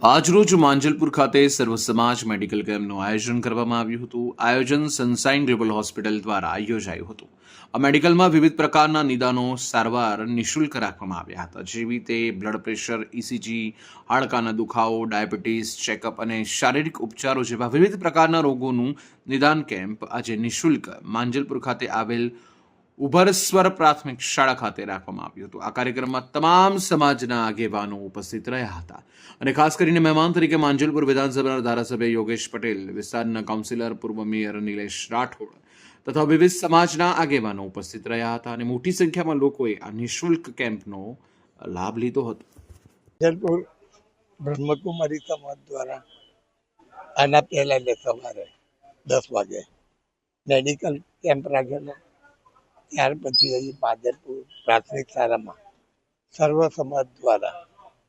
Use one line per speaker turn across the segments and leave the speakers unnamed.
આજરોજ માંજલપુર ખાતે સર્વ સમાજ મેડિકલ કેમ્પનું આયોજન કરવામાં આવ્યું હતું. આયોજન સનસાઇન ગ્લોબલ હોસ્પિટલ દ્વારા યોજાયું હતું. આ મેડિકલમાં વિવિધ પ્રકારના નિદાનો સારવાર નિઃશુલ્ક રાખવામાં આવ્યા હતા, જેવી તે બ્લડ પ્રેશર, ઇસીજી, હાડકાના દુખાવો, ડાયાબિટીસ ચેકઅપ અને શારીરિક ઉપચારો જેવા વિવિધ પ્રકારના રોગોનું નિદાન કેમ્પ આજે નિઃશુલ્ક માંજલપુર ખાતે આવેલ ઉભરસ્વર પ્રાથમિક શાળા ખાતે રાખવામાં આવ્યું હતું. આ કાર્યક્રમમાં તમામ સમાજના આગેવાનો ઉપસ્થિત રહ્યા હતા અને ખાસ કરીને મહેમાન તરીકે માંજલપુર વિધાનસભાના ધારાસભ્ય યોગેશ પટેલ, વિસ્તારના કાઉન્સિલર પૂર્વ મેયર નિલેશ રાઠોડ તથા વિવિધ સમાજના આગેવાનો ઉપસ્થિત રહ્યા હતા અને મોટી સંખ્યામાં લોકોએ આ નિઃશુલ્ક કેમ્પનો લાભ લીધો હતો.
જલપુર બ્રહ્મકુમારી સમાજ દ્વારા આના પહેલા સવારે 10 વાગે મેડિકલ કેમ્પ રાખેલો. ત્યાર પછી અહીં માધરપુર પ્રાથમિક શાળામાં સર્વ સમાજ દ્વારા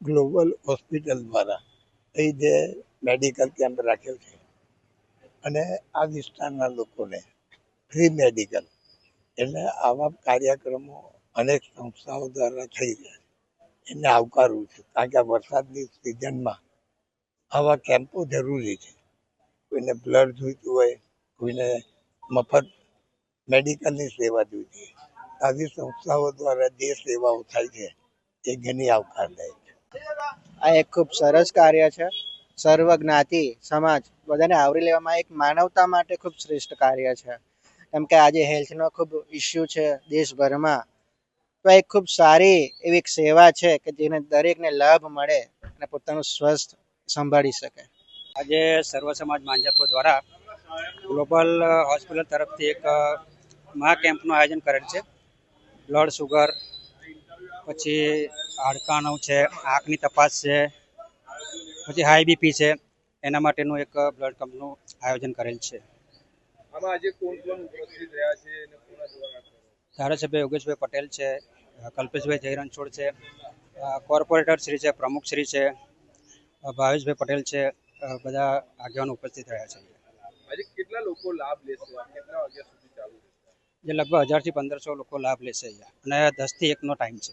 ગ્લોબલ હોસ્પિટલ દ્વારા અહીં જે મેડિકલ કેમ્પ રાખ્યો છે અને આ વિસ્તારના લોકોને ફ્રી મેડિકલ એટલે આવા કાર્યક્રમો અનેક સંસ્થાઓ દ્વારા થઈ રહ્યા છે. એને આવકારવું છે, કારણ કે આ વરસાદની સિઝનમાં આવા કેમ્પો જરૂરી છે. કોઈને બ્લડ જોઈતું હોય, કોઈને મફત મેડિકલની સેવા જોઈતી હોય, આવી સંસ્થાઓ દ્વારા જે સેવાઓ થાય છે એ ઘણી આવકારદાયક છે.
આ એક ખૂબ સરસ કાર્ય છે. સર્વ જ્ઞાતિ સમાજ બધાને આવરી લેવામાં એક માનવતા માટે ખૂબ શ્રેષ્ઠ કાર્ય છે. કેમ કે આજે હેલ્થનો ખૂબ ઇસ્યુ છે દેશભરમાં, તો એક ખૂબ સારી એવી એક સેવા છે કે જેને દરેકને લાભ મળે અને પોતાનું સ્વસ્થ સંભાળી શકે.
આજે સર્વ સમાજ માંજલપુર દ્વારા ગ્લોબલ હોસ્પિટલ તરફથી એક મહા કેમ્પનું આયોજન કરેલ છે. બ્લડ સુગર, પછી હાડકાનું છે, આંખની તપાસ છે, પછી હાઈ બીપી છે, એના માટેનું એક બ્લડ કેમ્પનું આયોજન કરેલ છે.
આમાં આજે કોણ કોણ ઉપસ્થિત રહ્યા છે અને કોના દ્વારા?
ધારાસભ્ય યોગેશભાઈ પટેલ છે, કલ્પેશભાઈ જય રણછોડ છે, કોર્પોરેટર શ્રી છે, પ્રમુખ શ્રી છે, ભાવેશભાઈ પટેલ છે, બધા આગેવાનો ઉપસ્થિત રહ્યા છે.
આજે કેટલા લોકો લાભ લેશે? કેટલા વાગ્યા સુધી ચાલુ રહેશે?
જે લગભગ 1000 થી 1500 લોકો લાભ લેશે અહીંયા, અને 10 થી 1નો ટાઈમ છે.